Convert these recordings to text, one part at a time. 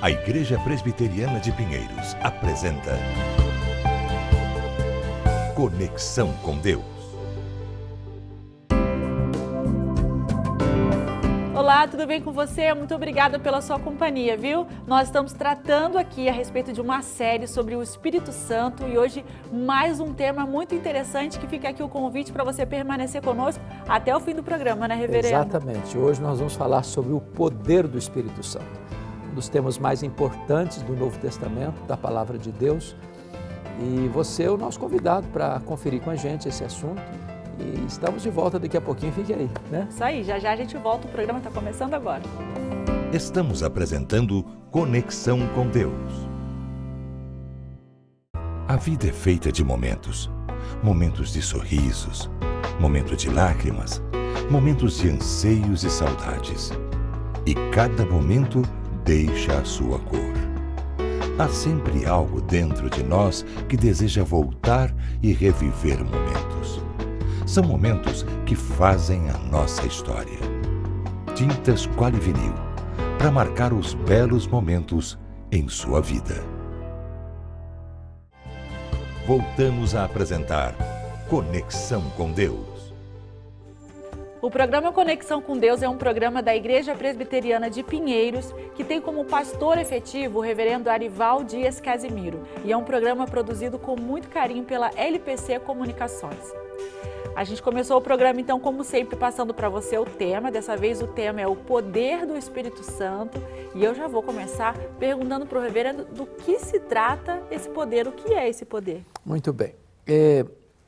A Igreja Presbiteriana de Pinheiros apresenta Conexão com Deus. Olá, tudo bem com você? Muito obrigada pela sua companhia, viu? Nós estamos tratando aqui a respeito de uma série sobre o Espírito Santo e hoje mais um tema muito interessante que fica aqui o convite para você permanecer conosco até o fim do programa, né, reverendo? Exatamente. Hoje nós vamos falar sobre o poder do Espírito Santo, um dos temas mais importantes do Novo Testamento, da Palavra de Deus. E você é o nosso convidado para conferir com a gente esse assunto. E estamos de volta daqui a pouquinho, fique aí, né? Isso aí, já já a gente volta, o programa está começando agora. Estamos apresentando Conexão com Deus. A vida é feita de momentos. Momentos de sorrisos, momentos de lágrimas, momentos de anseios e saudades. E cada momento deixa a sua cor. Há sempre algo dentro de nós que deseja voltar e reviver momentos. São momentos que fazem a nossa história. Tintas Quali-Vinil, para marcar os belos momentos em sua vida. Voltamos a apresentar Conexão com Deus. O programa Conexão com Deus é um programa da Igreja Presbiteriana de Pinheiros que tem como pastor efetivo o reverendo Arival Dias Casimiro e é um programa produzido com muito carinho pela LPC Comunicações. A gente começou o programa, então, como sempre, passando para você o tema. Dessa vez o tema é o poder do Espírito Santo. E eu já vou começar perguntando para o reverendo do que se trata esse poder, o que é esse poder? Muito bem.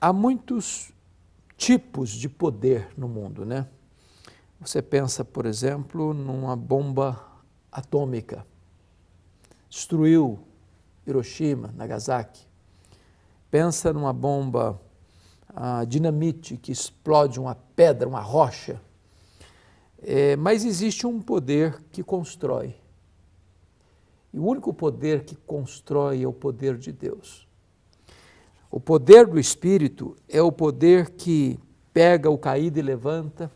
Há muitos tipos de poder no mundo, né? Você pensa, por exemplo, numa bomba atômica. Destruiu Hiroshima, Nagasaki. Pensa numa bomba dinamite que explode uma pedra, uma rocha. Mas existe um poder que constrói. E o único poder que constrói é o poder de Deus. O poder do Espírito é o poder que pega o caído e levanta,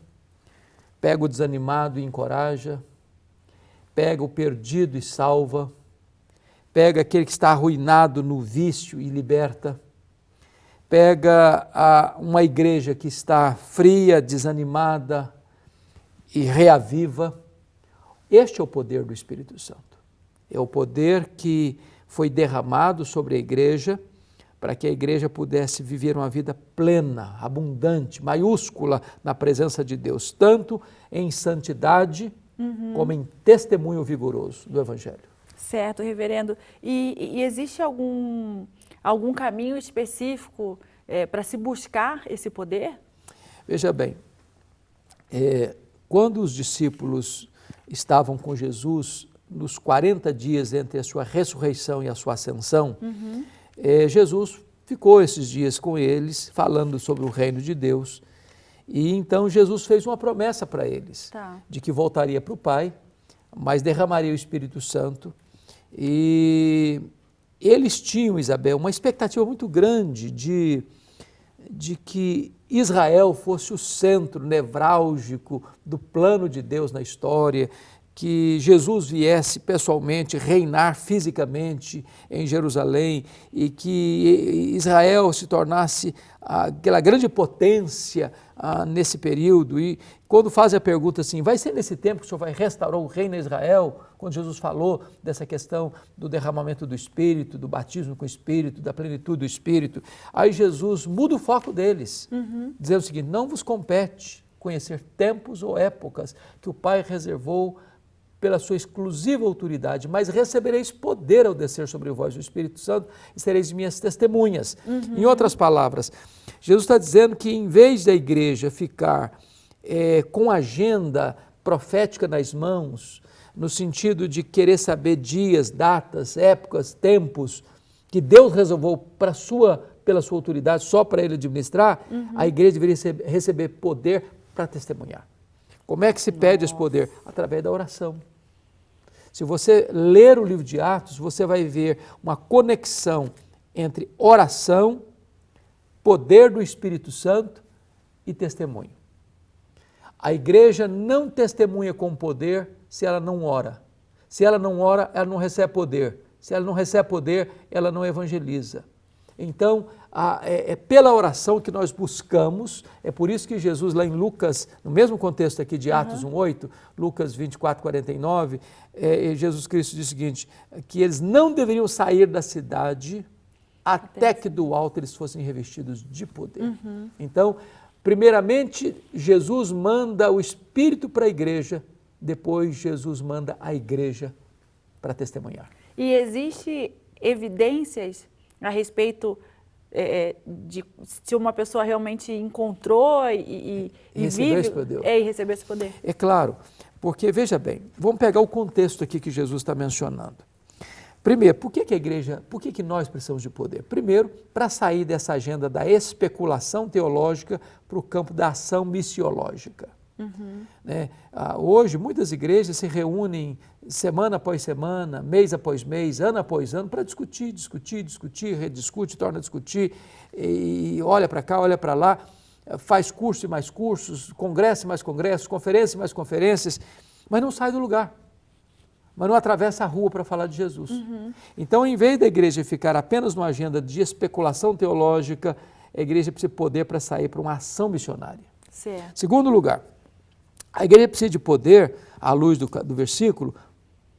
pega o desanimado e encoraja, pega o perdido e salva, pega aquele que está arruinado no vício e liberta, pega uma igreja que está fria, desanimada e reaviva. Este é o poder do Espírito Santo. É o poder que foi derramado sobre a igreja para que a igreja pudesse viver uma vida plena, abundante, maiúscula na presença de Deus, tanto em santidade como em testemunho vigoroso do Evangelho. Certo, reverendo. E existe algum caminho específico para se buscar esse poder? Veja bem, quando os discípulos estavam com Jesus, nos 40 dias entre a sua ressurreição e a sua ascensão, Jesus ficou esses dias com eles, falando sobre o reino de Deus, e então Jesus fez uma promessa para eles, de que voltaria para o Pai, mas derramaria o Espírito Santo, e eles tinham, Isabel, uma expectativa muito grande de que Israel fosse o centro nevrálgico do plano de Deus na história, que Jesus viesse pessoalmente reinar fisicamente em Jerusalém e que Israel se tornasse aquela grande potência nesse período. E quando fazem a pergunta assim, vai ser nesse tempo que o Senhor vai restaurar o reino em Israel? Quando Jesus falou dessa questão do derramamento do Espírito, do batismo com o Espírito, da plenitude do Espírito, aí Jesus muda o foco deles, dizendo o seguinte, não vos compete conhecer tempos ou épocas que o Pai reservou pela sua exclusiva autoridade, mas recebereis poder ao descer sobre vós o Espírito Santo e sereis minhas testemunhas. Em outras palavras, Jesus está dizendo que em vez da igreja ficar com agenda profética nas mãos, no sentido de querer saber dias, datas, épocas, tempos, que Deus reservou pela sua autoridade, só para ele administrar, a igreja deveria receber poder para testemunhar. Como é que se pede esse poder? Através da oração. Se você ler o livro de Atos, você vai ver uma conexão entre oração, poder do Espírito Santo e testemunho. A igreja não testemunha com poder se ela não ora, Se ela não ora, ela não recebe poder. Se ela não recebe poder, ela não evangeliza. Então, é pela oração que nós buscamos, é por isso que Jesus lá em Lucas, no mesmo contexto aqui de Atos 1:8, Lucas 24:49, Jesus Cristo diz o seguinte, que eles não deveriam sair da cidade até que do alto eles fossem revestidos de poder. Então, primeiramente, Jesus manda o Espírito para a igreja, depois Jesus manda a igreja para testemunhar. E existe evidências a respeito de se uma pessoa realmente encontrou e recebeu vive, esse poder. E recebeu esse poder? É claro, porque veja bem, vamos pegar o contexto aqui que Jesus está mencionando. Primeiro, por que nós precisamos de poder? Primeiro, para sair dessa agenda da especulação teológica para o campo da ação missiológica. Né? Hoje, muitas igrejas se reúnem semana após semana, mês após mês, ano após ano, para discutir, rediscute, torna a discutir, e olha para cá, olha para lá, faz curso e mais cursos, congresso e mais congressos, conferências e mais conferências, mas não sai do lugar, mas não atravessa a rua para falar de Jesus. Então, em vez da igreja ficar apenas numa agenda de especulação teológica, a igreja precisa de poder para sair para uma ação missionária. Certo. Segundo lugar, a igreja precisa de poder, à luz do versículo,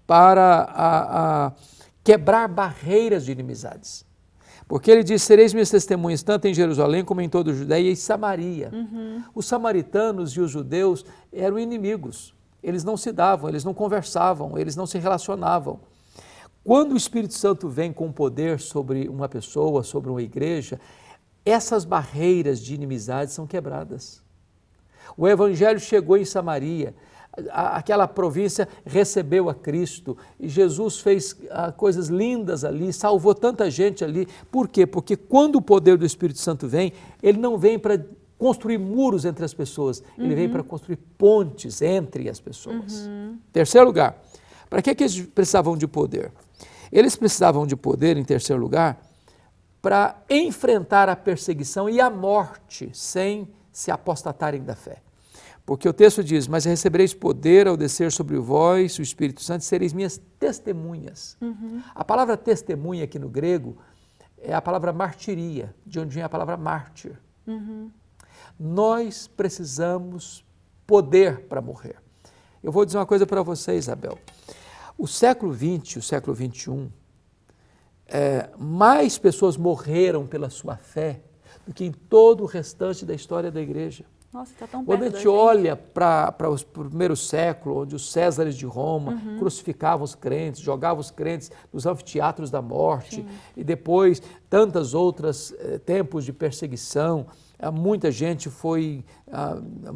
para quebrar barreiras de inimizades. Porque ele diz, sereis minhas testemunhas tanto em Jerusalém como em toda a Judéia e Samaria. Os samaritanos e os judeus eram inimigos. Eles não se davam, eles não conversavam, eles não se relacionavam. Quando o Espírito Santo vem com poder sobre uma pessoa, sobre uma igreja, essas barreiras de inimizade são quebradas. O Evangelho chegou em Samaria, aquela província recebeu a Cristo, e Jesus fez coisas lindas ali, salvou tanta gente ali. Por quê? Porque quando o poder do Espírito Santo vem, ele não vem para construir muros entre as pessoas, ele vem para construir pontes entre as pessoas. Terceiro lugar, para que eles precisavam de poder? Eles precisavam de poder, em terceiro lugar, para enfrentar a perseguição e a morte sem se apostatarem da fé. Porque o texto diz, mas recebereis poder ao descer sobre vós o Espírito Santo e sereis minhas testemunhas. A palavra testemunha aqui no grego é a palavra martiria, de onde vem a palavra mártir. Nós precisamos poder para morrer. Eu vou dizer uma coisa para você, Isabel. O século XX, o século XXI, mais pessoas morreram pela sua fé do que em todo o restante da história da igreja. Nossa, está tão perto Quando a gente olha para os primeiros séculos, onde os Césares de Roma crucificavam os crentes, jogavam os crentes nos anfiteatros da morte, e depois tantas outras tempos de perseguição, muita gente foi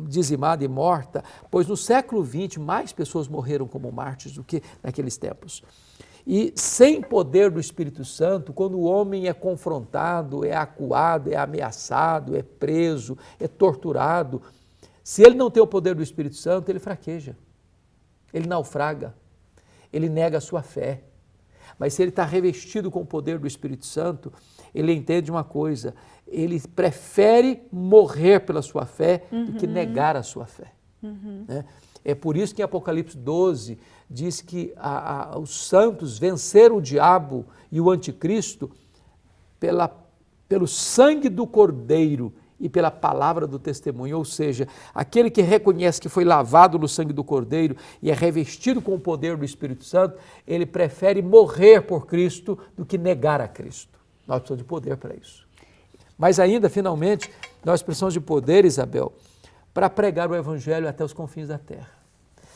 dizimada e morta, pois no século XX mais pessoas morreram como mártires do que naqueles tempos. E sem poder do Espírito Santo, quando o homem é confrontado, é acuado, é ameaçado, é preso, é torturado, se ele não tem o poder do Espírito Santo, ele fraqueja, ele naufraga, ele nega a sua fé. Mas se ele está revestido com o poder do Espírito Santo, ele entende uma coisa, ele prefere morrer pela sua fé do que negar a sua fé. Né? É por isso que em Apocalipse 12 diz que os santos venceram o diabo e o anticristo pelo sangue do Cordeiro e pela palavra do testemunho, ou seja, aquele que reconhece que foi lavado no sangue do Cordeiro e é revestido com o poder do Espírito Santo, ele prefere morrer por Cristo do que negar a Cristo. Nós precisamos de poder para isso. Mas ainda, finalmente, nós precisamos de poder, Isabel, para pregar o Evangelho até os confins da terra.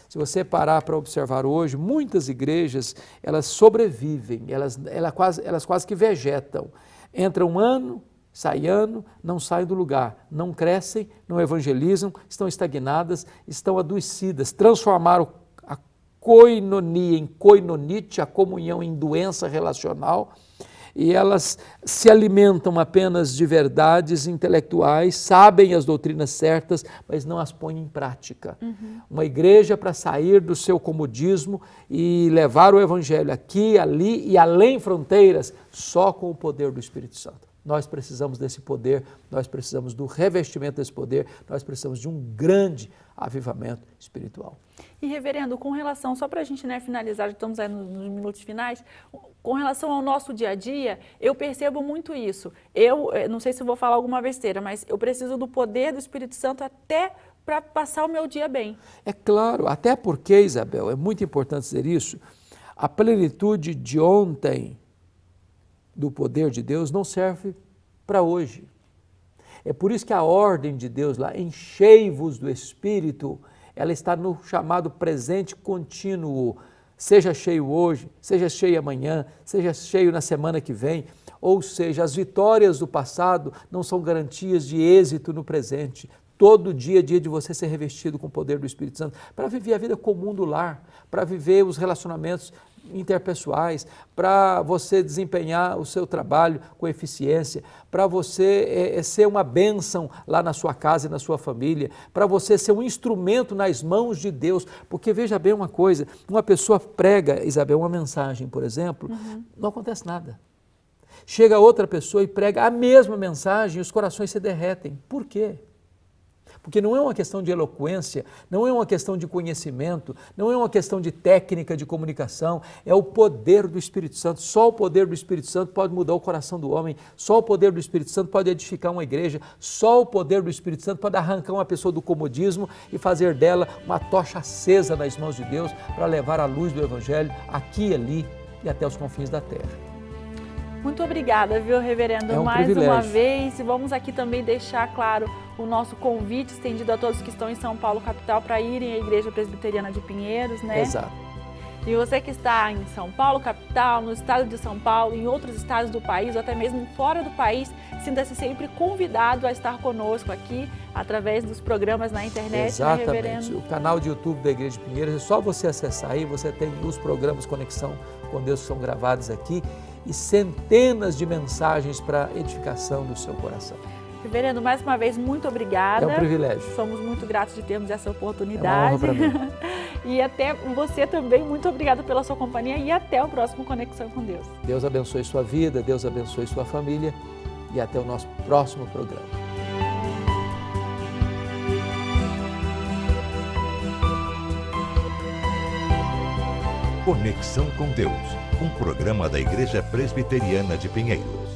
Se você parar para observar hoje, muitas igrejas, elas sobrevivem, elas quase que vegetam. Entra um ano, sai ano, não saem do lugar, não crescem, não evangelizam, estão estagnadas, estão adoecidas, transformaram a koinonia em koinonite, a comunhão em doença relacional, e elas se alimentam apenas de verdades intelectuais, sabem as doutrinas certas, mas não as põem em prática. Uma igreja para sair do seu comodismo e levar o Evangelho aqui, ali e além fronteiras, só com o poder do Espírito Santo. Nós precisamos desse poder, nós precisamos do revestimento desse poder, nós precisamos de um grande avivamento espiritual. E, reverendo, com relação, só para a gente finalizar, já estamos aí nos minutos finais, com relação ao nosso dia a dia, eu percebo muito isso. Eu não sei se vou falar alguma besteira, mas eu preciso do poder do Espírito Santo até para passar o meu dia bem. É claro, até porque, Isabel, é muito importante dizer isso, a plenitude de ontem do poder de Deus não serve para hoje. É por isso que a ordem de Deus lá, enchei-vos do Espírito, ela está no chamado presente contínuo. Seja cheio hoje, seja cheio amanhã, seja cheio na semana que vem. Ou seja, as vitórias do passado não são garantias de êxito no presente. Todo dia é dia de você ser revestido com o poder do Espírito Santo para viver a vida comum do lar, para viver os relacionamentos interpessoais, para você desempenhar o seu trabalho com eficiência, para você ser uma bênção lá na sua casa e na sua família, para você ser um instrumento nas mãos de Deus, porque veja bem uma coisa, uma pessoa prega, Isabel, uma mensagem, por exemplo, não acontece nada. Chega outra pessoa e prega a mesma mensagem e os corações se derretem. Por quê? Porque não é uma questão de eloquência, não é uma questão de conhecimento, não é uma questão de técnica de comunicação, é o poder do Espírito Santo. Só o poder do Espírito Santo pode mudar o coração do homem, só o poder do Espírito Santo pode edificar uma igreja, só o poder do Espírito Santo pode arrancar uma pessoa do comodismo e fazer dela uma tocha acesa nas mãos de Deus para levar a luz do Evangelho aqui e ali e até os confins da terra. Muito obrigada, viu, reverendo, É um mais privilégio. uma vez. E vamos aqui também deixar, claro, o nosso convite estendido a todos que estão em São Paulo, capital, para irem à Igreja Presbiteriana de Pinheiros, né? Exato. E você que está em São Paulo, capital, no estado de São Paulo, em outros estados do país, ou até mesmo fora do país, sinta-se sempre convidado a estar conosco aqui, através dos programas na internet, Exatamente. né, reverendo? O canal de YouTube da Igreja de Pinheiros, é só você acessar aí, você tem os programas Conexão com Deus que são gravados aqui e centenas de mensagens para edificação do seu coração. Reverendo, mais uma vez, muito obrigada. É um privilégio. Somos muito gratos de termos essa É uma oportunidade. honra para mim. E até você também, muito obrigada pela sua companhia e até o próximo Conexão com Deus. Deus abençoe sua vida, Deus abençoe sua família e até o nosso próximo programa. Conexão com Deus, um programa da Igreja Presbiteriana de Pinheiros.